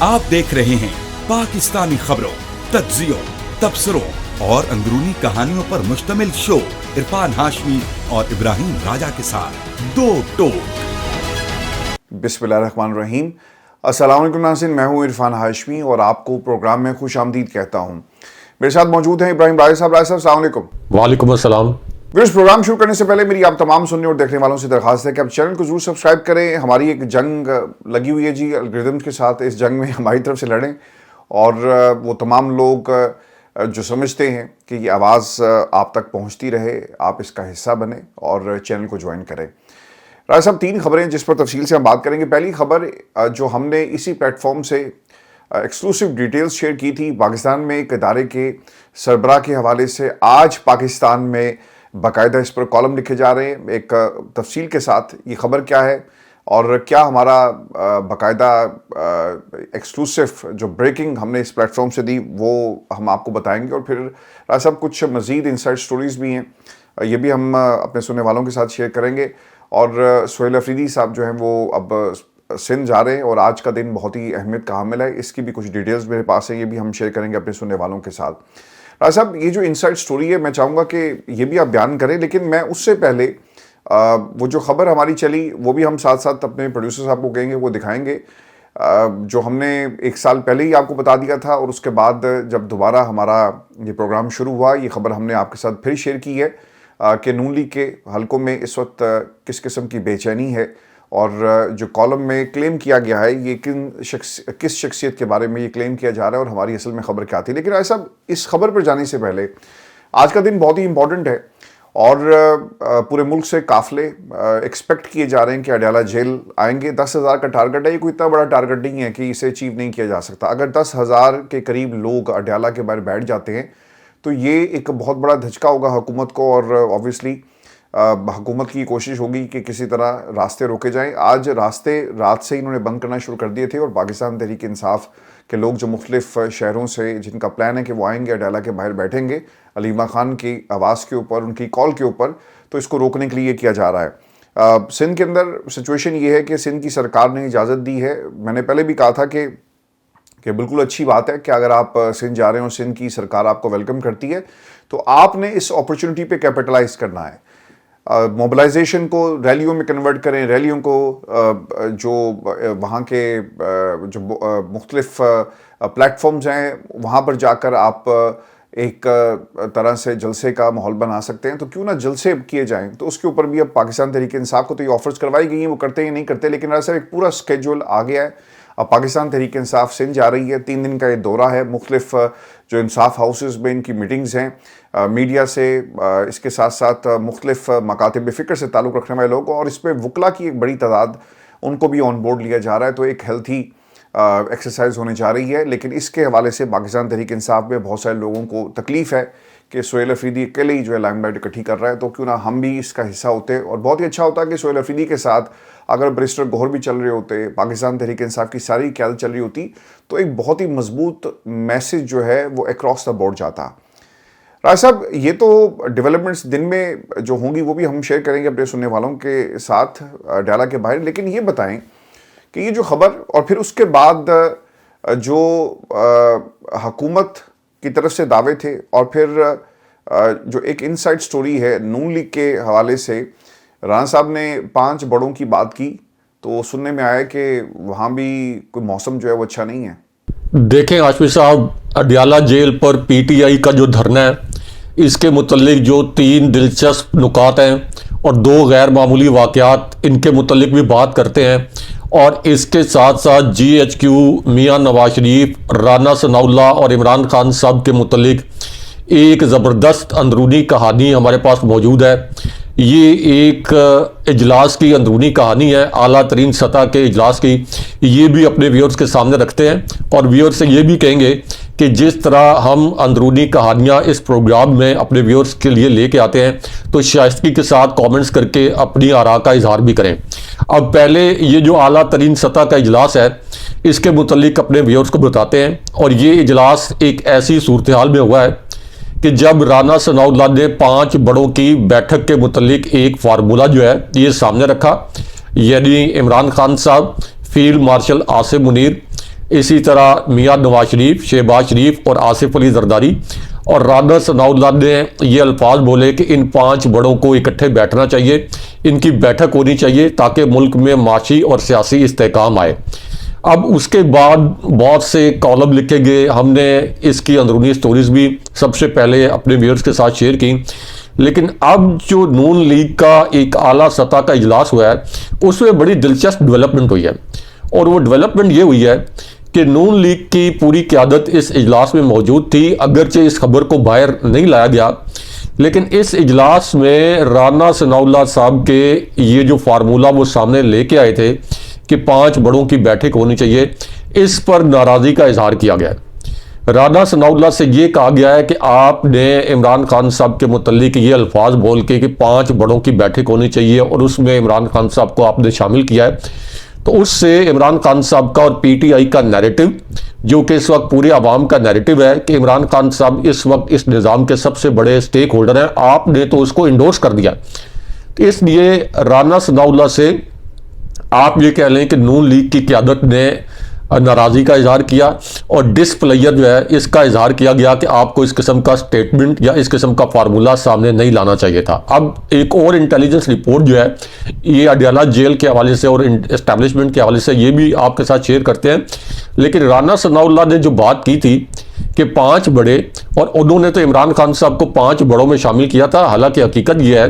आप देख रहे हैं पाकिस्तानी खबरों, तज्जियों, तबसरों और अंदरूनी कहानियों पर मुश्तमिल शो इरफान हाशमी और इब्राहिम राजा के साथ दो टोक। बिस्मिल्लाहिर्रहमानिर्रहीम। अस्सलाम वालेकुम नाज़रीन, मैं हूं इरफान हाशमी और आपको प्रोग्राम में खुश आमदीद कहता हूं। मेरे साथ मौजूद हैं इब्राहिम राजा साहब। राजा साहब अस्सलाम वालेकुम। वालेकुम अस्सलाम। इस प्रोग्राम शुरू करने से पहले मेरी आप तमाम सुनने और देखने वालों से दरखास्त है कि आप चैनल को जरूर सब्सक्राइब करें। हमारी एक जंग लगी हुई है जी एल्गोरिथम्स के साथ। इस जंग में हमारी तरफ से लड़ें और वो तमाम लोग जो समझते हैं कि ये आवाज़ आप तक पहुंचती रहे, आप इसका हिस्सा बने और चैनल को ज्वाइन करें। राजा साहब, 3 खबरें जिस पर तफसील से हम बात करेंगे। पहली खबर जो हमने इसी प्लेटफॉर्म से एक्सक्लूसिव डिटेल्स शेयर की थी, पाकिस्तान में एक इदारे के सरबराह के हवाले से आज पाकिस्तान में बाकायदा इस पर कॉलम लिखे जा रहे हैं एक तफसील के साथ। ये खबर क्या है और क्या हमारा बाकायदा एक्सक्लूसिव जो ब्रेकिंग हमने इस प्लेटफॉर्म से दी वो हम आपको बताएंगे। और फिर राजा साहब कुछ मज़ीद इनसाइड स्टोरीज़ भी हैं, ये भी हम अपने सुनने वालों के साथ शेयर करेंगे। और सोहेल अफरीदी साहब जो हैं वो अब सिंध जा रहे हैं और आज का दिन बहुत ही अहमियत का हामिल है। इसकी भी कुछ डिटेल्स मेरे पास है, ये भी हम शेयर करेंगे अपने सुनने वालों के साथ। राजा साहब, ये जो इनसाइड स्टोरी है मैं चाहूँगा कि ये भी आप बयान करें, लेकिन मैं उससे पहले वो जो खबर हमारी चली वो भी हम साथ साथ अपने प्रोड्यूसर साहब को कहेंगे, वो दिखाएंगे जो हमने 1 साल पहले ही आपको बता दिया था। और उसके बाद जब दोबारा हमारा ये प्रोग्राम शुरू हुआ, ये खबर हमने आपके साथ फिर शेयर की है कि नून लीग के हलकों में इस वक्त किस किस्म की बेचैनी है और जो कॉलम में क्लेम किया गया है ये किस शख्सियत के बारे में ये क्लेम किया जा रहा है और हमारी असल में खबर क्या थी। लेकिन राजा साहब, इस खबर पर जाने से पहले आज का दिन बहुत ही इंपॉर्टेंट है और पूरे मुल्क से काफ़िले एक्सपेक्ट किए जा रहे हैं कि अडयाला जेल आएंगे। 10,000 का टारगेट है, ये कोई इतना बड़ा टारगेट नहीं है कि इसे अचीव नहीं किया जा सकता। अगर 10,000 के करीब लोग अडयाला के बाहर बैठ जाते हैं तो ये एक बहुत बड़ा धचका होगा हुकूमत को और ऑब्वियसली हुकूमत की कोशिश होगी कि किसी तरह रास्ते रोके जाएं। आज रास्ते रात से ही इन्होंने बंद करना शुरू कर दिए थे और पाकिस्तान तहरीक इंसाफ के लोग जो मुख्तलिफ शहरों से जिनका प्लान है कि वो आएंगे अडयाला के बाहर बैठेंगे अलीमा खान की आवाज़ के ऊपर, उनकी कॉल के ऊपर, तो इसको रोकने के लिए किया जा रहा है। सिंध के अंदर सिचुएशन ये है कि सिंध की सरकार ने इजाज़त दी है। मैंने पहले भी कहा था कि बिल्कुल अच्छी बात है कि अगर आप सिंध जा रहे हो, सिंध की सरकार आपको वेलकम करती है, तो आपने इस अपॉर्चुनिटी पे कैपिटलाइज करना है। मोबिलाइजेशन को रैलियों में कन्वर्ट करें, रैलियों को जो वहाँ के जो मुख्तलिफ प्लेटफॉर्म्स हैं वहाँ पर जाकर आप एक तरह से जलसे का माहौल बना सकते हैं। तो क्यों ना जलसे किए जाएं। तो उसके ऊपर भी अब पाकिस्तान तहरीक इंसाफ को तो ये ऑफर्स करवाई गई हैं, वो करते हैं नहीं करते, लेकिन ऐसा एक पूरा स्केड्यूल आ गया है। अब पाकिस्तान तहरीक इंसाफ सिंध जा रही है, 3 दिन का ये दौरा है। मुख्तलिफ जो इंसाफ हाउसेस में इनकी मीटिंग्स हैं, मीडिया से, इसके साथ साथ मुख्तलिफ मकातिब फ़िक्र से ताल्लुक़ रखने वाले लोग और इस पर वकला की एक बड़ी तादाद उनको भी ऑन बोर्ड लिया जा रहा है। तो एक हेल्थी एक्सरसाइज होने जा रही है। लेकिन इसके हवाले से पाकिस्तान तहरीक इंसाफ में बहुत सारे लोगों को तकलीफ़ है कि सोहेल अफरीदी अकेले ही जो है लाइमलाइट इकट्ठी कर रहा है, तो क्यों ना हम भी इसका हिस्सा होते। और बहुत ही अच्छा होता कि सोहेल अफरीदी के साथ अगर बैरिस्टर गौहर भी चल रहे होते, पाकिस्तान तहरीक इंसाफ की सारी क़यादत चल रही होती, तो एक बहुत ही मजबूत मैसेज जो है वो अक्रॉस द बोर्ड जाता। राजा साहब, ये तो डेवलपमेंट्स दिन में जो होंगी वो भी हम शेयर करेंगे अपने सुनने वालों के साथ अडयाला के बाहर। लेकिन ये बताएं कि ये जो खबर और फिर उसके बाद जो हुकूमत की तरफ से दावे थे और फिर जो एक इनसाइड स्टोरी है नून लीग के हवाले से, राना साहब ने 5 बड़ों की बात की, तो सुनने में आया कि वहाँ भी कोई मौसम जो है वो अच्छा नहीं है। देखें हाशमी साहब, अडयाला जेल पर पीटीआई का जो धरना है, इसके मुतल्लिक जो 3 दिलचस्प नुकात हैं और 2 गैर मामूली वाक़यात, इनके मुतल्लिक भी बात करते हैं। और इसके साथ साथ GHQ मियां नवाज शरीफ, राना सनाउल्लाह और इमरान खान साहब के मुतल्लिक एक ज़बरदस्त अंदरूनी कहानी हमारे पास मौजूद है। ये एक इजलास की अंदरूनी कहानी है, आला तरीन सतह के इजलास की। ये भी अपने व्यूअर्स के सामने रखते हैं और व्यूअर्स से ये भी कहेंगे कि जिस तरह हम अंदरूनी कहानियाँ इस प्रोग्राम में अपने व्यूअर्स के लिए लेके आते हैं, तो शाइस्तगी के साथ कमेंट्स करके अपनी आरा का इजहार भी करें। अब पहले ये जो आला तरीन सतह का इजलास है, इसके मुतल्लिक अपने व्यूअर्स को बताते हैं। और ये इजलास एक ऐसी सूरत हाल में हुआ है कि जब राना सनाउल्लाह ने 5 बड़ों की बैठक के मुतल्लिक एक फार्मूला जो है ये सामने रखा, यानी इमरान खान साहब, फील्ड मार्शल आसिम मुनीर, इसी तरह मियां नवाज शरीफ, शहबाज शरीफ और आसिफ अली जरदारी और राना सनाउल्लाह ने ये अल्फाज बोले कि इन 5 बड़ों को इकट्ठे बैठना चाहिए, इनकी बैठक होनी चाहिए ताकि मुल्क में माशी और सियासी इस्तेहकाम आए। अब उसके बाद बहुत से कॉलम लिखे गए, हमने इसकी अंदरूनी स्टोरीज भी सबसे पहले अपने व्यूअर्स के साथ शेयर की। लेकिन अब जो नून लीग का एक आला सतह का इजलास हुआ है उसमें बड़ी दिलचस्प डेवलपमेंट हुई है, और वो डेवलपमेंट ये हुई है कि नून लीग की पूरी क़यादत इस इजलास में मौजूद थी। अगरचे इस खबर को बाहर नहीं लाया गया, लेकिन इस इजलास में राना सनाउल्लाह साहब के ये जो फार्मूला वो सामने लेके आए थे कि 5 बड़ों की बैठक होनी चाहिए, इस पर नाराज़गी का इजहार किया गया है। राना सनाउल्लाह से ये कहा गया है कि आपने इमरान खान साहब के मुतल्लिक ये अल्फाज बोल के कि 5 बड़ों की बैठक होनी चाहिए और उसमें इमरान खान साहब को आपने शामिल किया है, तो उससे इमरान खान साहब का और पीटीआई का नैरेटिव, जो कि इस वक्त पूरे आवाम का नैरेटिव है कि इमरान खान साहब इस वक्त इस निज़ाम के सबसे बड़े स्टेक होल्डर हैं, आपने तो उसको इंडोर्स कर दिया। तो इसलिए राना सनाउल्लाह से आप ये कह लें कि नून लीग की क़यादत ने नाराज़गी का इजहार किया और डिसप्लेयर जो है इसका इजहार किया गया कि आपको इस किस्म का स्टेटमेंट या इस किस्म का फार्मूला सामने नहीं लाना चाहिए था। अब एक और इंटेलिजेंस रिपोर्ट जो है ये अडयाला जेल के हवाले से और एस्टैब्लिशमेंट के हवाले से ये भी आपके साथ शेयर करते हैं। लेकिन राना सनाउल्लाह ने जो बात की थी कि 5 बड़े, और उन्होंने तो इमरान खान साहब को 5 बड़ों में शामिल किया था, हालांकि हकीकत यह है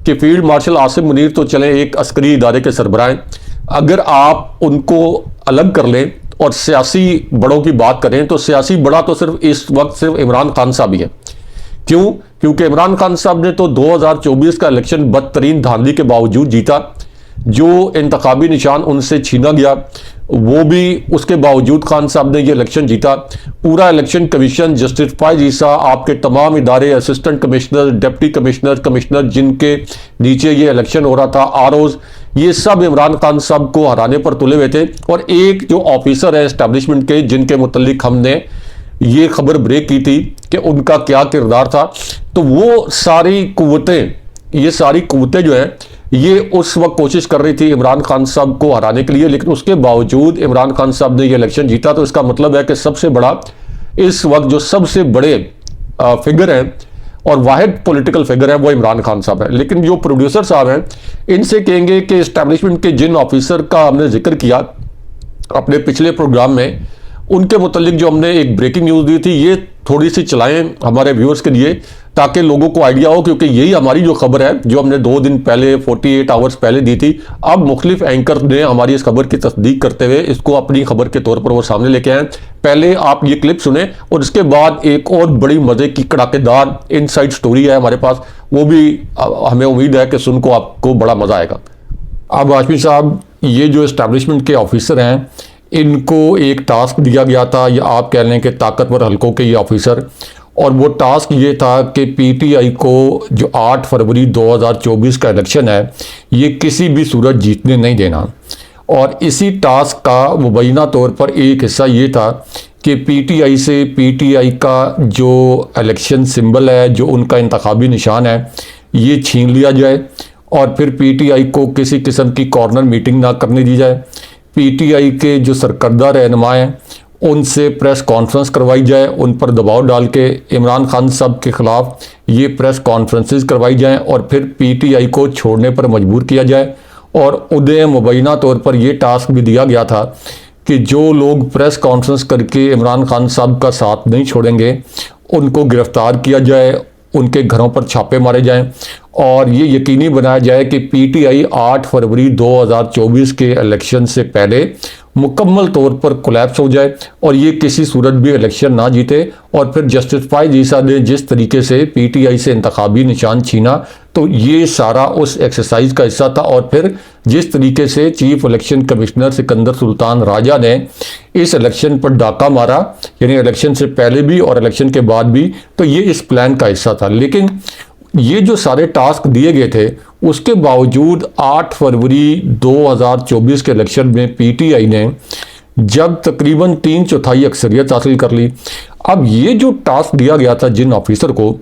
कि फील्ड मार्शल आसिम मुनीर तो चले एक अस्करी इदारे के सरबराह हैं, अगर आप उनको अलग कर लें और सियासी बड़ों की बात करें तो सियासी बड़ा तो सिर्फ इस वक्त सिर्फ इमरान खान साहब ही है। क्यों? क्योंकि इमरान खान साहब ने तो 2024 का इलेक्शन बदतरीन धांधली के बावजूद जीता, जो इंतखाबी निशान उनसे छीना गया वो भी उसके बावजूद खान साहब ने ये इलेक्शन जीता। पूरा इलेक्शन कमीशन, जस्टिस फैज ईसा, आपके तमाम इदारे, assistant commissioner, deputy commissioner, commissioner जिनके नीचे ये इलेक्शन हो रहा था, आरओज, ये सब इमरान खान साहब को हराने पर तुले हुए थे। और एक जो ऑफिसर है एस्टैब्लिशमेंट के जिनके मुतल्लिक हमने ये खबर ब्रेक की थी कि उनका क्या किरदार था, तो वो सारी कुव्वतें, ये सारी कुव्वतें जो है ये उस वक्त कोशिश कर रही थी इमरान खान साहब को हराने के लिए, लेकिन उसके बावजूद इमरान खान साहब ने ये इलेक्शन जीता। तो इसका मतलब है कि सबसे बड़ा इस वक्त जो सबसे बड़े फिगर हैं और वाहिद पॉलिटिकल फिगर है वो इमरान खान साहब है। लेकिन जो प्रोड्यूसर साहब हैं इनसे कहेंगे कि एस्टैब्लिशमेंट के जिन ऑफिसर का हमने जिक्र किया अपने पिछले प्रोग्राम में, उनके मुतल्लिक जो हमने एक ब्रेकिंग न्यूज़ दी थी, ये थोड़ी सी चलाएं हमारे व्यूअर्स के लिए ताकि लोगों को आइडिया हो, क्योंकि यही हमारी जो खबर है जो हमने 2 दिन पहले 48 आवर्स पहले दी थी, अब मुख्तलिफ एंकर ने हमारी इस खबर की तस्दीक करते हुए इसको अपनी खबर के तौर पर वो सामने लेके आए। पहले आप ये क्लिप सुने और इसके बाद एक और बड़ी मजे की कड़ाकेदार इनसाइड स्टोरी है हमारे पास, वो भी हमें उम्मीद है कि सुन को आपको बड़ा मजा आएगा। अब हाशमी साहब, ये जो एस्टैब्लिशमेंट के ऑफिसर हैं इनको एक टास्क दिया गया था, या आप कह लें कि ताकतवर हलकों के ये ऑफिसर, और वो टास्क ये था कि पीटीआई को जो 8 फरवरी 2024 का इलेक्शन है ये किसी भी सूरत जीतने नहीं देना। और इसी टास्क का मुबैना तौर पर एक हिस्सा ये था कि पीटीआई से पीटीआई का जो इलेक्शन सिंबल है, जो उनका इंतखाबी निशान है, ये छीन लिया जाए और फिर पीटीआई को किसी किस्म की कॉर्नर मीटिंग ना करने दी जाए। पीटीआई के जो सरकर्दा रहनुमा हैं उनसे प्रेस कॉन्फ्रेंस करवाई जाए, उन पर दबाव डाल के इमरान खान साहब के ख़िलाफ़ ये प्रेस कॉन्फ्रेंसेस करवाई जाएं और फिर पीटीआई को छोड़ने पर मजबूर किया जाए। और उन्हें मुबैना तौर पर यह टास्क भी दिया गया था कि जो लोग प्रेस कॉन्फ्रेंस करके इमरान खान साहब का साथ नहीं छोड़ेंगे उनको गिरफ़्तार किया जाए, उनके घरों पर छापे मारे जाएं और ये यकीनी बनाया जाए कि पीटीआई 8 फरवरी 2024 के इलेक्शन से पहले मुकम्मल तौर पर कोलैप्स हो जाए और ये किसी सूरत भी इलेक्शन ना जीते। और फिर जस्टिस फैज ईसा ने जिस तरीके से पीटीआई से इंतखाबी निशान छीना, तो ये सारा उस एक्सरसाइज का हिस्सा था। और फिर जिस तरीके से chief election commissioner Sikandar Sultan Raja ने इस इलेक्शन पर डाका मारा, यानी इलेक्शन से पहले भी और इलेक्शन के बाद भी, तो ये इस प्लान का हिस्सा था। लेकिन ये जो सारे टास्क दिए गए थे उसके बावजूद 8 फरवरी 2024 के इलेक्शन में पीटीआई ने जब तकरीबन 3/4 अक्सरियत हासिल कर ली, अब ये जो टास्क दिया गया था जिन ऑफिसर को,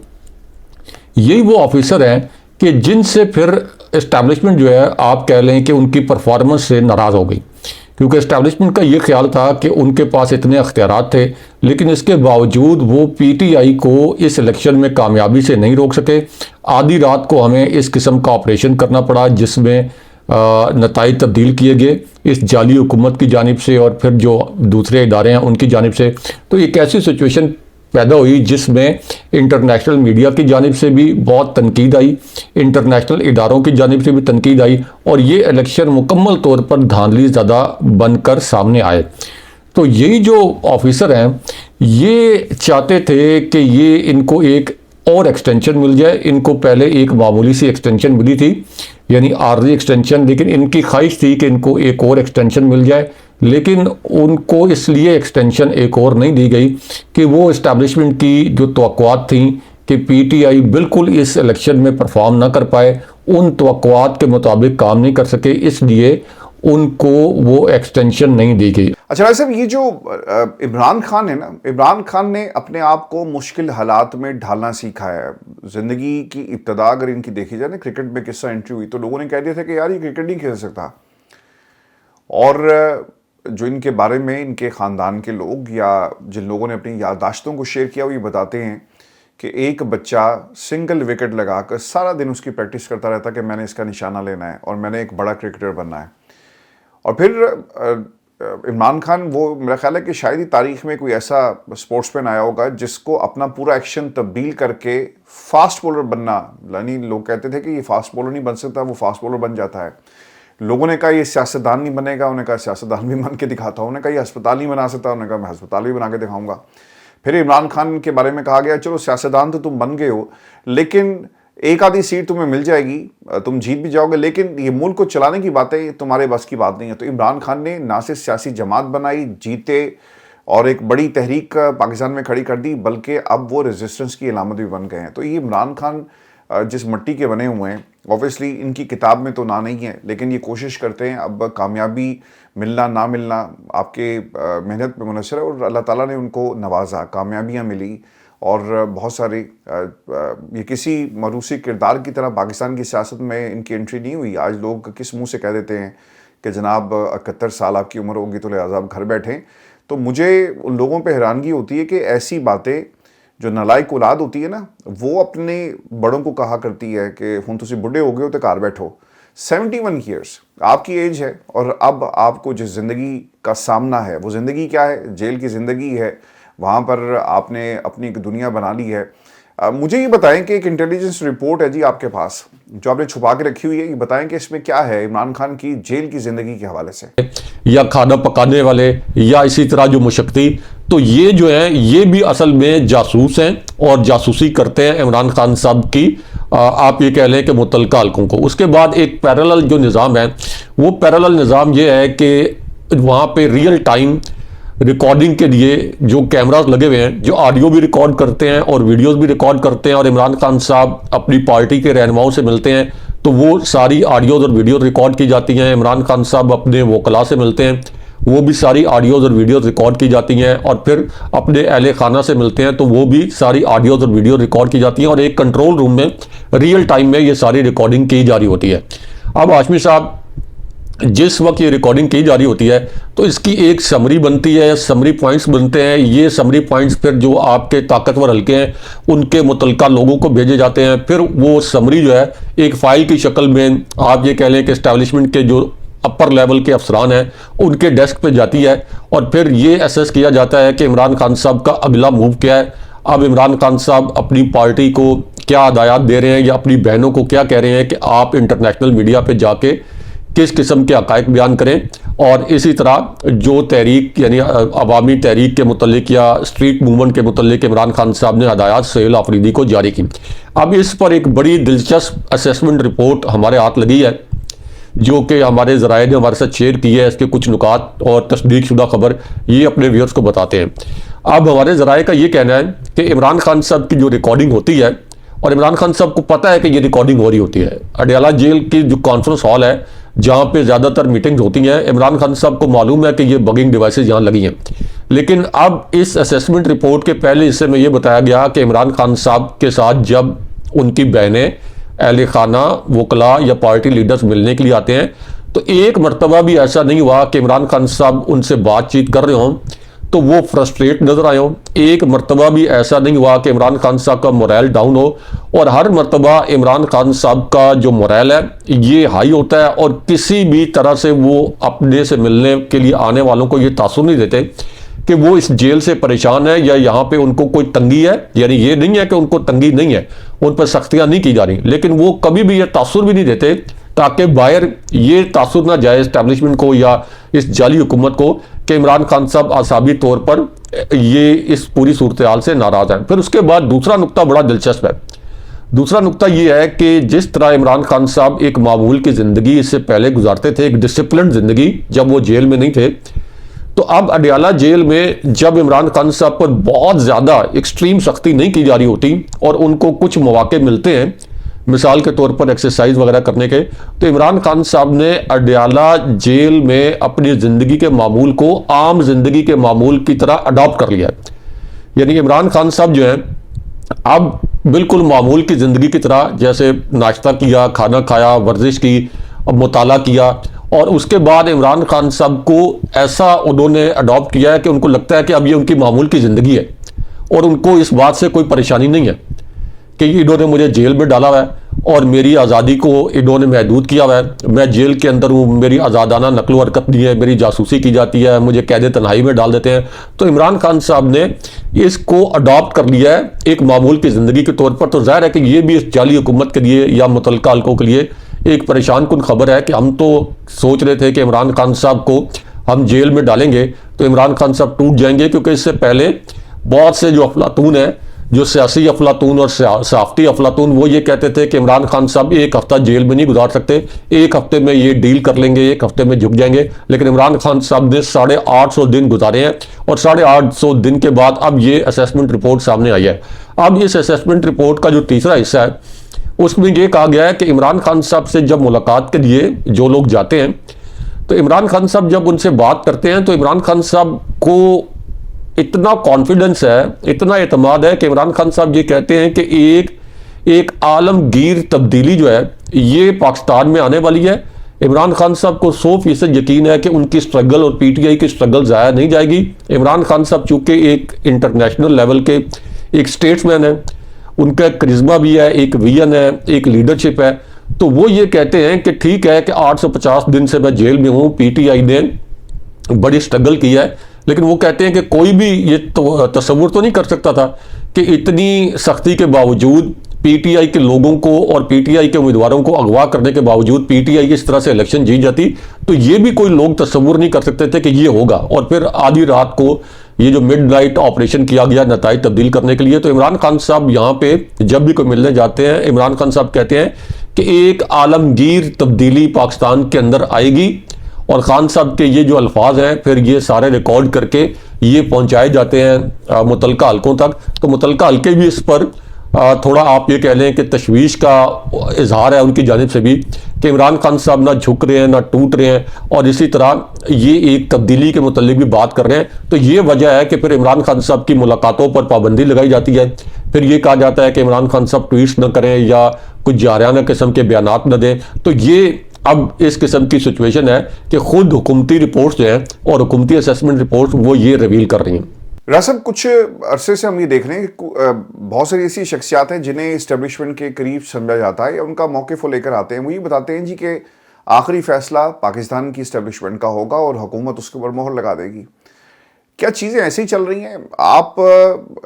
यही वो ऑफिसर हैं कि जिनसे फिर एस्टैब्लिशमेंट जो है आप कह लें कि उनकी परफॉर्मेंस से नाराज़ हो गई। क्योंकि इस्टेब्लिशमेंट का ये ख्याल था कि उनके पास इतने अख्तियारात थे, लेकिन इसके बावजूद वो पीटीआई को इस इलेक्शन में कामयाबी से नहीं रोक सके। आधी रात को हमें इस किस्म का ऑपरेशन करना पड़ा जिसमें नताइज तब्दील किए गए इस जाली हुकूमत की जानिब से और फिर जो दूसरे इदारे हैं उनकी जानिब से। तो एक ऐसी सिचुएशन पैदा हुई जिसमें इंटरनेशनल मीडिया की जानिब से भी बहुत तनकीद आई, इंटरनेशनल इदारों की जानिब से भी तनकीद आई, और ये इलेक्शन मुकम्मल तौर पर धांधली ज़्यादा बनकर सामने आए। तो यही जो ऑफिसर हैं ये चाहते थे कि ये इनको एक और एक्सटेंशन मिल जाए। इनको पहले एक मामूली सी एक्सटेंशन मिली थी, यानी आर्जी एक्सटेंशन, लेकिन इनकी ख्वाहिश थी कि इनको एक और एक्सटेंशन मिल जाए, लेकिन उनको इसलिए एक्सटेंशन एक और नहीं दी गई कि वो इस्टेब्लिशमेंट की जो तवक्कुआत थी कि पीटीआई बिल्कुल इस इलेक्शन में परफॉर्म ना कर पाए, उन तवक्कुआत के मुताबिक काम नहीं कर सके, इसलिए उनको वो एक्सटेंशन नहीं दी गई। अच्छा भाई साहब, ये जो इमरान खान है ना, इमरान खान ने अपने आप को मुश्किल हालात में ढालना सीखा है। ज़िंदगी की इब्तदा अगर इनकी देखी जाए ना, क्रिकेट में किस्सा एंट्री हुई तो लोगों ने कह दिया था कि यार ये क्रिकेट नहीं खेल सकता, और जो इनके बारे में इनके ख़ानदान के लोग या जिन लोगों ने अपनी याददाश्तों को शेयर किया वो ये बताते हैं कि एक बच्चा सिंगल विकेट लगाकर सारा दिन उसकी प्रैक्टिस करता रहता कि मैंने इसका निशाना लेना है और मैंने एक बड़ा क्रिकेटर बनना है। और फिर इमरान खान, वो मेरा ख्याल है कि शायद ही तारीख में कोई ऐसा स्पोर्ट्समैन आया होगा जिसको अपना पूरा एक्शन तब्दील करके फास्ट बॉलर बनना, यानी लोग कहते थे कि ये फास्ट बॉलर नहीं बन सकता, वो फास्ट बॉलर बन जाता है। लोगों ने कहा ये सियासतदान नहीं बनेगा, उन्होंने कहा सियासतदान भी बन के दिखाता हूँ, उन्होंने कहा ये अस्पताल नहीं बना सकता, उन्होंने कहा मैं अस्पताल भी बना के दिखाऊंगा। फिर इमरान खान के बारे में कहा गया चलो सियासतदान तो तुम बन गए हो, लेकिन एक आधी सीट तुम्हें मिल जाएगी, तुम जीत भी जाओगे, लेकिन ये मुल्क को चलाने की बातें तुम्हारे बस की बात नहीं है। तो इमरान खान ने ना सिर्फ सियासी जमात बनाई, जीते और एक बड़ी तहरीक पाकिस्तान में खड़ी कर दी, बल्कि अब वो रेजिस्टेंस की अलामत भी बन गए हैं। तो ये इमरान खान जिस मिट्टी के बने हुए हैं, ऑब्वियसली इनकी किताब में तो ना नहीं है, लेकिन ये कोशिश करते हैं। अब कामयाबी मिलना ना मिलना आपके मेहनत पे मुनहसर है, और अल्लाह ताला ने उनको नवाजा, कामयाबियाँ मिली, और बहुत सारे ये किसी मरूसी किरदार की तरह पाकिस्तान की सियासत में इनकी एंट्री नहीं हुई। आज लोग किस मुंह से कह देते हैं कि जनाब 71 साल आपकी उम्र होगी तो लिहाजा आप घर बैठें। तो मुझे उन लोगों पे हैरानगी होती है कि ऐसी बातें जो नालायक औलाद होती है ना, वो अपने बड़ों को कहा करती है कि हुण तुसी बुढ़े हो गए हो तो घर बैठो। 71 ईयर्स आपकी एज है, और अब आपको जिस ज़िंदगी का सामना है वो ज़िंदगी क्या है? जेल की ज़िंदगी है। वहाँ पर आपने अपनी एक दुनिया बना ली है। मुझे ये बताएं कि एक इंटेलिजेंस रिपोर्ट है जी आपके पास जो आपने छुपा के रखी हुई है, ये बताएं कि इसमें क्या है इमरान खान की जेल की ज़िंदगी के हवाले से, या खाना पकाने वाले या इसी तरह जो मुशक्की, तो ये जो है ये भी असल में जासूस हैं और जासूसी करते हैं इमरान खान साहब की, आप ये कह लें कि मुतल्लिका हल्कों को। उसके बाद एक पैरेलल जो निज़ाम है, वो पैरेलल निज़ाम ये है कि वहाँ पे रियल टाइम रिकॉर्डिंग के लिए जो कैमरास लगे हुए हैं, जो ऑडियो भी रिकॉर्ड करते हैं और वीडियोस भी रिकॉर्ड करते हैं, और इमरान खान साहब अपनी पार्टी के रहनुमाओं से मिलते हैं तो वो सारी ऑडियोज और वीडियोस रिकॉर्ड की जाती हैं। इमरान खान साहब अपने वकला से मिलते हैं, वो भी सारी ऑडियोज और वीडियोस रिकॉर्ड की जाती हैं, और फिर अपने अहले खाना से मिलते हैं तो वो भी सारी ऑडियोज और वीडियो रिकॉर्ड की जाती हैं, और एक कंट्रोल रूम में रियल टाइम में ये सारी रिकॉर्डिंग की जा रही होती है। अब हाशमी साहब, जिस वक्त ये रिकॉर्डिंग की जा रही होती है तो इसकी एक समरी बनती है, समरी पॉइंट्स बनते हैं। ये समरी पॉइंट्स फिर जो आपके ताकतवर हल्के हैं उनके मुतल्लिका लोगों को भेजे जाते हैं। फिर वो समरी जो है एक फ़ाइल की शक्ल में, आप ये कह लें कि इस्टेब्लिशमेंट के जो अपर लेवल के अफसरान हैं उनके डेस्क पे जाती है, और फिर ये असेस किया जाता है कि इमरान खान साहब का अगला मूव क्या है। अब इमरान खान साहब अपनी पार्टी को क्या हदायत दे रहे हैं या अपनी बहनों को क्या कह रहे हैं कि आप इंटरनेशनल मीडिया पर जाके किस किस्म के हक़ाइक़ बयान करें। और इसी तरह जो तहरीक यानी अवामी तहरीक के मुतल्लिक या स्ट्रीट मूवमेंट के मुतल्लिक इमरान खान साहब ने हदायत सुहेल आफरीदी को जारी की। अब इस पर एक बड़ी दिलचस्प असेसमेंट रिपोर्ट हमारे हाथ लगी है जो कि हमारे ज़राए ने हमारे साथ शेयर की है। इसके कुछ नुकात और तस्दीक शुदा खबर ये अपने व्यूअर्स को बताते हैं। अब हमारे ज़राए का ये कहना है कि इमरान खान साहब की जो रिकॉर्डिंग होती है, और इमरान खान साहब को पता है कि ये रिकॉर्डिंग हो रही होती है, अडयाला जेल की जो कॉन्फ्रेंस हॉल है जहाँ पे ज़्यादातर मीटिंग्स होती हैं, इमरान खान साहब को मालूम है कि ये बगिंग डिवाइसेस यहाँ लगी हैं। लेकिन अब इस असेसमेंट रिपोर्ट के पहले हिस्से में ये बताया गया कि इमरान खान साहब के साथ जब उनकी बहनें, अहले खाना, वकला या पार्टी लीडर्स मिलने के लिए आते हैं तो एक मर्तबा भी ऐसा नहीं हुआ कि इमरान खान साहब उनसे बातचीत कर रहे हों तो वो फ्रस्ट्रेट नजर आए हों। एक मर्तबा भी ऐसा नहीं हुआ कि इमरान खान साहब का मोरल डाउन हो, और हर मर्तबा इमरान खान साहब का जो मोरल है ये हाई होता है, और किसी भी तरह से वो अपने से मिलने के लिए आने वालों को ये तासुर नहीं देते कि वो इस जेल से परेशान है या यहाँ पे उनको कोई तंगी है। यानी ये नहीं है कि उनको तंगी नहीं है, उन पर सख्तियां नहीं की जा रही, लेकिन वो कभी भी ये तासुर भी नहीं देते ताकि बाहर ये तासुर ना जाए इस्टेब्लिशमेंट को या इस जाली हुकूमत को कि इमरान खान साहब आसाबी तौर पर ये इस पूरी सूरत हाल से नाराज हैं। फिर उसके बाद दूसरा नुक्ता बड़ा दिलचस्प है। दूसरा नुक्ता ये है कि जिस तरह इमरान खान साहब एक मामूल की ज़िंदगी इससे पहले गुजारते थे, एक डिसिप्लिन ज़िंदगी, जब वो जेल में नहीं थे, तो अब अडयाला जेल में जब इमरान खान साहब पर बहुत ज़्यादा एक्सट्रीम सख्ती नहीं की जा रही होती और उनको कुछ मौके मिलते हैं, मिसाल के तौर पर एक्सरसाइज वगैरह करने के, तो इमरान खान साहब ने अडयाला जेल में अपनी ज़िंदगी के मामूल को आम जिंदगी के मामूल की तरह अडॉप्ट कर लिया है। यानी इमरान खान साहब जो है अब बिल्कुल मामूल की ज़िंदगी की तरह, जैसे नाश्ता किया, खाना खाया, वर्जिश की, मुताला किया, और उसके बाद इमरान खान साहब को ऐसा उन्होंने अडॉप्ट किया है कि उनको लगता है कि अब ये उनकी मामूल की ज़िंदगी है और उनको इस बात से कोई परेशानी नहीं है कि इन्होंने मुझे जेल में डाला हुआ है और मेरी आज़ादी को इन्होंने महदूद किया हुआ है, मैं जेल के अंदर हूँ, मेरी आज़ादाना नकलो हरकत नहीं है, मेरी जासूसी की जाती है, मुझे कैद तन्हाई में डाल देते हैं। तो इमरान खान साहब ने इसको अडॉप्ट कर लिया है एक मामूल की ज़िंदगी के तौर पर। तो ज़ाहिर है कि ये भी इस जाली हुकूमत के लिए या मुतल्लिका हल्कों के लिए एक परेशान कुन खबर है कि हम तो सोच रहे थे कि इमरान खान साहब को हम जेल में डालेंगे तो इमरान खान साहब टूट जाएंगे, क्योंकि इससे पहले बहुत से जो अफलातून है, जो सियासी अफलातून और सहाफ़ती अफलातून, वो ये कहते थे कि इमरान खान साहब एक हफ्ता जेल में नहीं गुजार सकते, एक हफ्ते में ये डील कर लेंगे, एक हफ्ते में झुक जाएंगे। लेकिन इमरान खान साहब ने 850 दिन गुजारे हैं और 850 दिन के बाद अब ये असेसमेंट रिपोर्ट सामने आई है। अब इस असेसमेंट रिपोर्ट का जो तीसरा हिस्सा है उसमें ये कहा गया है कि इमरान खान साहब से जब मुलाकात के लिए जो लोग जाते हैं तो इमरान खान साहब जब उनसे बात करते हैं तो इमरान खान साहब को इतना कॉन्फिडेंस है, इतना एतमाद है कि इमरान खान साहब ये कहते हैं कि एक आलमगीर तब्दीली जो है ये पाकिस्तान में आने वाली है। इमरान खान साहब को 100% यकीन है कि उनकी स्ट्रगल और पीटीआई की स्ट्रगल ज़ाया नहीं जाएगी। इमरान खान साहब चूँकि एक इंटरनेशनल लेवल के एक स्टेट्समैन है, उनका करिश्मा भी है, एक विजन है, एक लीडरशिप है, तो वो ये कहते हैं कि ठीक है कि 850 दिन से मैं जेल में हूँ, पीटीआई ने बड़ी स्ट्रगल की है, लेकिन वो कहते हैं कि कोई भी ये तो तस्वुर तो नहीं कर सकता था कि इतनी सख्ती के बावजूद पीटीआई के लोगों को और पीटीआई के उम्मीदवारों को अगवा करने के बावजूद पीटीआई इस तरह से इलेक्शन जीत जाती। तो ये भी कोई लोग तस्वुर नहीं कर सकते थे कि ये होगा। और फिर आधी रात को ये जो मिडनाइट ऑपरेशन किया गया नताइज तब्दील करने के लिए, तो इमरान खान साहब यहाँ पे जब भी कोई मिलने जाते हैं, इमरान खान साहब कहते हैं कि एक आलमगीर तब्दीली पाकिस्तान के अंदर आएगी। और खान साहब के ये जो अल्फाज हैं फिर ये सारे रिकॉर्ड करके ये पहुंचाए जाते हैं मुतल्लिका हल्कों तक। तो मुतल्लिका हल्के भी इस पर थोड़ा आप ये कह लें कि तशवीश का इजहार है उनकी जानिब से भी कि इमरान खान साहब ना झुक रहे हैं ना टूट रहे हैं, और इसी तरह ये एक तब्दीली के मुतल्लिक भी बात कर रहे हैं। तो ये वजह है कि फिर इमरान खान साहब की मुलाकातों पर पाबंदी लगाई जाती है। फिर ये कहा जाता है कि इमरान खान साहब ट्वीट्स न करें या कुछ जारियाना किस्म के बयानात न दें। तो ये अब इस किस्म की सिचुएशन है कि खुद हुकूमती रिपोर्ट्स जो हैं और हुकूमती असेसमेंट रिपोर्ट्स वो ये रिवील कर रही हैं। रासब, कुछ अरसे से हम ये देख रहे हैं कि बहुत सारी ऐसी शख्सियात हैं जिन्हें इस्टेब्लिशमेंट के करीब समझा जाता है या उनका मौक़िफ़ वो लेकर आते हैं। वो ये बताते हैं जी कि आखिरी फ़ैसला पाकिस्तान की इस्टेब्लिशमेंट का होगा और हुकूमत उसके ऊपर मोहर लगा देगी। क्या चीज़ें ऐसे ही चल रही हैं? आप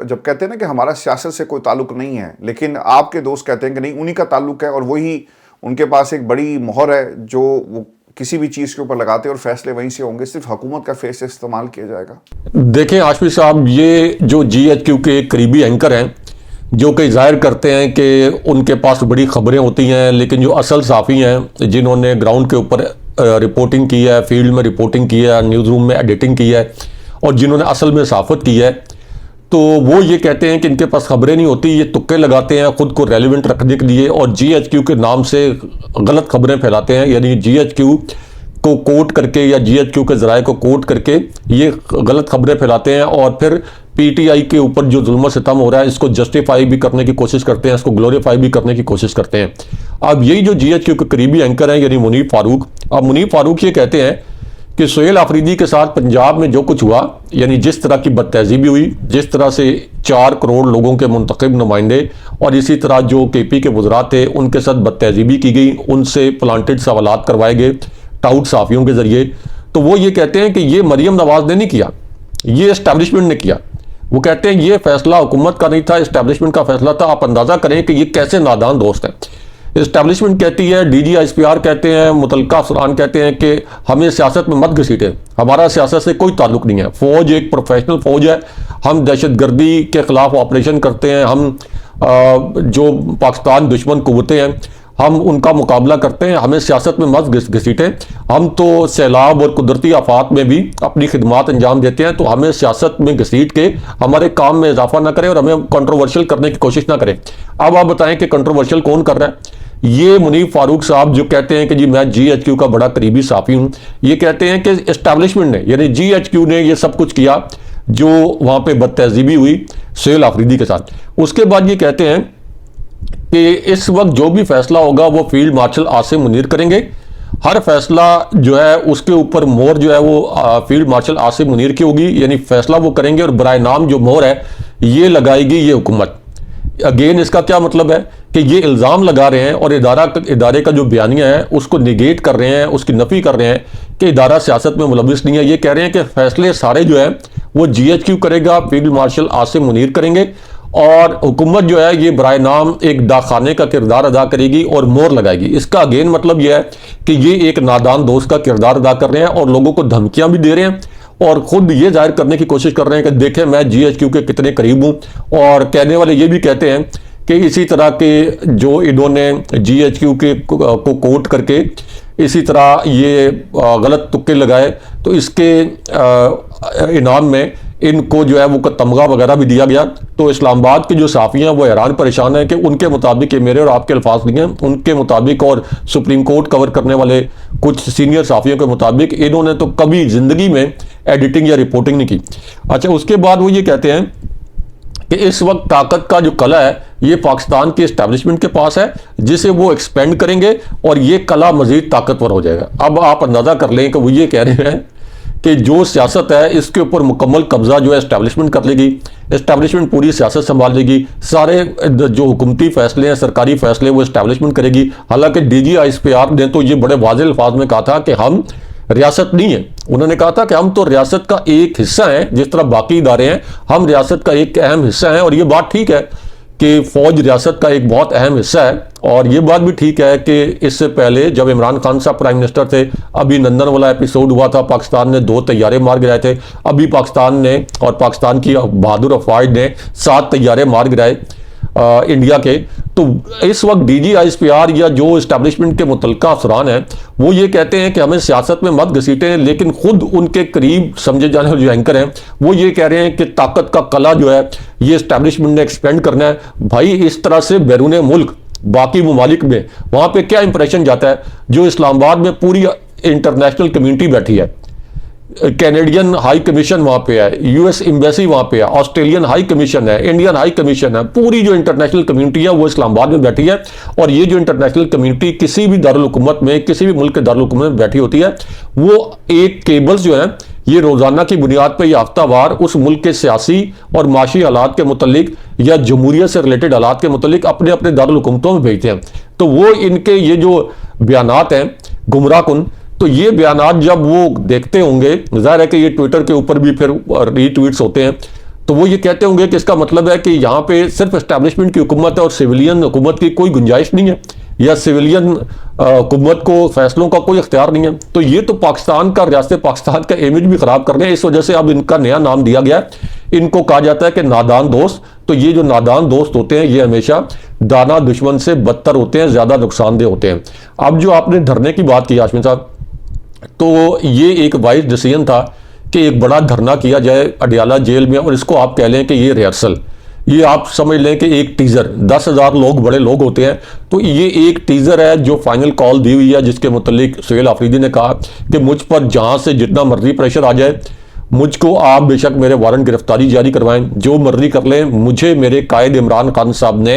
जब कहते हैं ना कि हमारा सियासत से कोई ताल्लुक़ नहीं है, लेकिन आपके दोस्त कहते हैं कि नहीं, उन्हीं का ताल्लुक़ है और वही उनके पास एक बड़ी मोहर है जो वो किसी भी चीज़ के ऊपर लगाते हैं और फैसले वहीं से होंगे, सिर्फ हुकूमत का फेस इस्तेमाल किया जाएगा। देखें हाशमी साहब, ये जो GHQ के करीबी एंकर हैं जो कि जाहिर करते हैं कि उनके पास बड़ी खबरें होती हैं, लेकिन जो असल साफ़ी हैं जिन्होंने ग्राउंड के ऊपर रिपोर्टिंग की है, फील्ड में रिपोर्टिंग की है, न्यूज़ रूम में एडिटिंग की है और जिन्होंने असल में सहाफ़त की है, तो वो ये कहते हैं कि इनके पास खबरें नहीं होती, ये तुक्के लगाते हैं ख़ुद को रेलिवेंट रखने के लिए और GHQ के नाम से गलत खबरें फैलाते हैं। यानी GHQ को कोट करके या GHQ के ज़राए को कोट करके ये गलत खबरें फैलाते हैं और फिर पीटीआई के ऊपर जो जुल्म सितम हो रहा है इसको जस्टिफाई भी करने की कोशिश करते हैं, इसको ग्लोरीफाई भी करने की कोशिश करते हैं। अब यही जो जीएचक्यू के करीबी एंकर हैं यानी मुनीर फारूक, अब मुनीर फारूक ये कहते हैं कि सुहेल आफरीदी के साथ पंजाब में जो कुछ हुआ, यानी जिस तरह की बदतहजीबी हुई, जिस तरह से 4 करोड़ लोगों के मुंतखब नुमाइंदे और इसी तरह जो केपी के वज़रा थे उनके साथ बदतहजीबी की गई, उनसे प्लांटेड सवालात करवाए गए टाउट साफियों के जरिए, तो वो ये कहते हैं कि ये मरियम नवाज ने नहीं किया, ये एस्टैब्लिशमेंट ने किया। वो कहते हैं ये फैसला हुकूमत का नहीं था, एस्टैब्लिशमेंट का फैसला था। आप अंदाजा करें कि ये कैसे नादान दोस्त है। एस्टैब्लिशमेंट कहती है, DGISPR कहते हैं, मुतलका अफसरान कहते हैं कि हमें सियासत में मत घसीटें, हमारा सियासत से कोई ताल्लुक नहीं है। फौज एक प्रोफेशनल फौज है, हम दहशतगर्दी के खिलाफ ऑपरेशन करते हैं, हम जो पाकिस्तान दुश्मन कुव्वतें हैं हम उनका मुकाबला करते हैं, हमें सियासत में मत घसीटें। हम तो सैलाब और कुदरती आफात में भी अपनी खिदमात अंजाम देते हैं, तो हमें सियासत में घसीट के हमारे काम में इजाफा ना करें और हमें कंट्रोवर्शियल करने की कोशिश ना करें। अब आप बताएं कि कंट्रोवर्शियल कौन कर रहा है? ये मुनीर फारूक साहब जो कहते हैं कि जी मैं GHQ का बड़ा करीबी साफी हूं, ये कहते हैं कि एस्टैब्लिशमेंट ने यानी GHQ ने ये सब कुछ किया जो वहां पे बदतहजीबी हुई सुहेल आफरीदी के साथ। उसके बाद ये कहते हैं कि इस वक्त जो भी फैसला होगा वो फील्ड मार्शल आसिम मुनीर करेंगे। हर फैसला जो है उसके ऊपर मोहर जो है वो फील्ड मार्शल आसिम मुनीर की होगी, यानी फैसला वो करेंगे और बराए नाम जो मोहर है ये लगाएगी ये हुकूमत। अगेन इसका क्या मतलब है कि ये इल्ज़ाम लगा रहे हैं और इदारे का जो बयानिया है उसको निगेट कर रहे हैं, उसकी नफ़ी कर रहे हैं कि इदारा सियासत में मुलविस नहीं है। ये कह रहे हैं कि फैसले सारे जो है वो GHQ करेगा, फील्ड मार्शल आसिम मुनीर करेंगे और हुकूमत जो है ये बराए नाम एक डाखाने का किरदार अदा करेगी और मोहर लगाएगी। इसका अगेन मतलब यह है कि ये एक नादान दोस्त का किरदार अदा कर रहे हैं और लोगों को धमकियां भी दे रहे हैं और खुद ये जाहिर करने की कोशिश कर रहे हैं कि देखें मैं GHQ के कितने करीब हूं। और कहने वाले ये भी कहते हैं कि इसी तरह के जो इन्होंने GHQ के को कोट करके इसी तरह ये गलत तुक्के लगाए तो इसके इनाम में इनको जो है वो तमगा वगैरह भी दिया गया। तो इस्लामाबाद के जो साफ़ी हैं वो हैरान परेशान है कि उनके मुताबिक, ये मेरे और आपके अल्फाज नहीं हैं, उनके मुताबिक और सुप्रीम कोर्ट कवर करने वाले कुछ सीनियर साफ़ियों के मुताबिक इन्होंने तो कभी ज़िंदगी में एडिटिंग या रिपोर्टिंग नहीं की। अच्छा, उसके बाद वो ये कहते हैं कि इस वक्त ताकत का जो कला है ये पाकिस्तान के एस्टैब्लिशमेंट के पास है जिसे वो एक्सपेंड करेंगे और ये कला मज़ीद ताकतवर हो जाएगा। अब आप अंदाज़ा कर लें कि वो ये कह रहे हैं कि जो सियासत है इसके ऊपर मुकम्मल कब्जा जो है एस्टैब्लिशमेंट कर लेगी, एस्टैब्लिशमेंट पूरी सियासत संभाल लेगी, सारे जो हुकूमती फैसले हैं, सरकारी फैसले वो एस्टैब्लिशमेंट करेगी। हालांकि DGISPR ने तो ये बड़े वाज़ेह अल्फाज में कहा था कि हम रियासत नहीं है। उन्होंने कहा था कि हम तो रियासत का एक हिस्सा हैं, जिस तरह बाकी इदारे हैं हम रियासत का एक अहम हिस्सा हैं। और ये बात ठीक है कि फ़ौज रियासत का एक बहुत अहम हिस्सा है और ये बात भी ठीक है कि इससे पहले जब इमरान खान साहब प्राइम मिनिस्टर थे, अभी लंदन वाला एपिसोड हुआ था, पाकिस्तान ने 2 तैयारे मार गिराए थे। अभी पाकिस्तान ने और पाकिस्तान की बहादुर अफवाज ने 7 तैयारे मार गिराए इंडिया के। तो इस वक्त DGISPR या जो इस्टेब्लिशमेंट के मुतलका अफसरान हैं वो ये कहते हैं कि हमें सियासत में मत घसीटें, लेकिन खुद उनके करीब समझे जाने वाले जो एंकर हैं वो ये कह रहे हैं कि ताकत का कला जो है ये इस्टेब्लिशमेंट ने एक्सपेंड करना है। भाई इस तरह से बैरून मुल्क बाकी ममालिक में वहाँ पे क्या इंप्रेशन जाता है? जो इस्लामाबाद में पूरी इंटरनेशनल कम्युनिटी बैठी है, कैनेडियन हाई कमीशन वहाँ पे है, US एम्बेसी वहाँ पे है, ऑस्ट्रेलियन हाई कमीशन है, इंडियन हाई कमीशन है, पूरी जो इंटरनेशनल कम्युनिटी है वो इस्लामाबाद में बैठी है। और ये जो इंटरनेशनल कम्युनिटी किसी भी दारुल हुकूमत में, किसी भी मुल्क के दारुल हुकूमत में बैठी होती है, वो एक केबल्स जो है ये रोज़ाना की बुनियाद पर या हफ्तावार उस मुल्क के सियासी और माशी हालात के मुतल्लिक या जमहूरियत से रिलेटेड हालात के मुतल्लिक अपने अपने दारुल हुकूमतों में भेजते हैं। तो वो इनके ये जो बयानात हैं गुमराह कुन, तो ये बयानात जब वो देखते होंगे, जाहिर है कि ये ट्विटर के ऊपर भी फिर रीट्वीट्स होते हैं, तो वो ये कहते होंगे कि इसका मतलब है कि यहाँ पे सिर्फ एस्टैब्लिशमेंट की हुकूमत है और सिविलियन हुकूमत की कोई गुंजाइश नहीं है या सिविलियन हुकूमत को फैसलों का कोई इख्तियार नहीं है। तो ये तो पाकिस्तान का, रियासत पाकिस्तान का इमेज भी ख़राब कर रहे हैं। इस वजह से अब इनका नया नाम दिया गया है, इनको कहा जाता है कि नादान दोस्त। तो ये जो नादान दोस्त होते हैं ये हमेशा दाना दुश्मन से बदतर होते हैं, ज़्यादा नुकसानदेह होते हैं। अब जो आपने धरने की बात की हाशमी साहब, तो ये एक वाइज डिसीजन था कि एक बड़ा धरना किया जाए अडियाला जेल में और इसको आप कह लें कि ये रिहर्सल, ये आप समझ लें कि एक टीज़र, 10,000 लोग बड़े लोग होते हैं, तो ये एक टीज़र है जो फाइनल कॉल दी हुई है जिसके मुतल्लिक सुहेल आफरीदी ने कहा कि मुझ पर जहाँ से जितना मर्जी प्रेशर आ जाए मुझको आप बेशक मेरे वारंट गिरफ्तारी जारी करवाएं, जो मर्जी कर लें, मुझे मेरे कायद इमरान खान साहब ने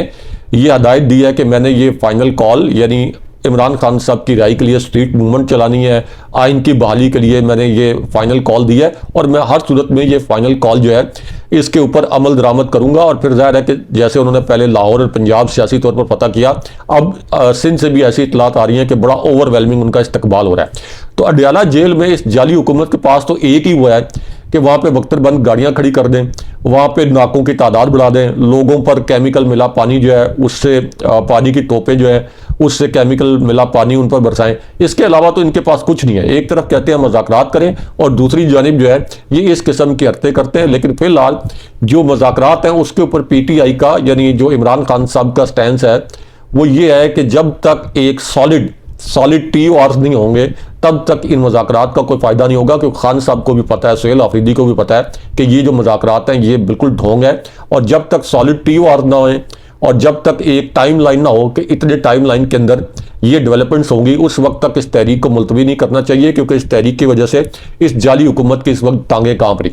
ये हदायत दी है कि मैंने ये फाइनल कॉल यानी इमरान खान साहब की राय के लिए स्ट्रीट मूवमेंट चलानी है, आइन की बहाली के लिए मैंने ये फाइनल कॉल दी है और मैं हर सूरत में ये फाइनल कॉल जो है इसके ऊपर अमल दरामद करूंगा। और फिर जाहिर है कि जैसे उन्होंने पहले लाहौर और पंजाब सियासी तौर पर पता किया, अब सिंध से भी ऐसी इतलात आ रही हैं कि बड़ा ओवरवेलमिंग उनका इस्तकबाल हो रहा है। तो अडयाला जेल में इस जाली हुकूमत के पास तो एक ही हुआ है कि वहाँ पे बख्तरबंद गाड़ियाँ खड़ी कर दें, वहाँ पे नाकों की तादाद बढ़ा दें, लोगों पर केमिकल मिला पानी जो है उससे पानी की तोपें जो है उससे केमिकल मिला पानी उन पर बरसाएं। इसके अलावा तो इनके पास कुछ नहीं है। एक तरफ कहते हैं मज़ाकरात करें और दूसरी जानिब जो है ये इस किस्म की हरकतें करते हैं। लेकिन फिलहाल जो मज़ाकरात हैं उसके ऊपर PTI का यानी जो इमरान खान साहब का स्टैंस है वो ये है कि जब तक एक सॉलिड TORs नहीं होंगे तब तक इन मज़ाकरात का कोई फ़ायदा नहीं होगा, क्योंकि खान साहब को भी पता है, सुहेल आफरीदी को भी पता है कि ये जो मज़ाकरात हैं ये बिल्कुल ढोंग है। और जब तक सॉलिड TOR ना होए और जब तक एक टाइम लाइन ना हो कि इतने टाइम लाइन के अंदर ये डेवलपमेंट्स होंगी, उस वक्त तक इस तहरीक को मुलतवी नहीं करना चाहिए, क्योंकि इस तहरीक की वजह से इस जाली हुकूमत की इस वक्त टांगें कांप रही।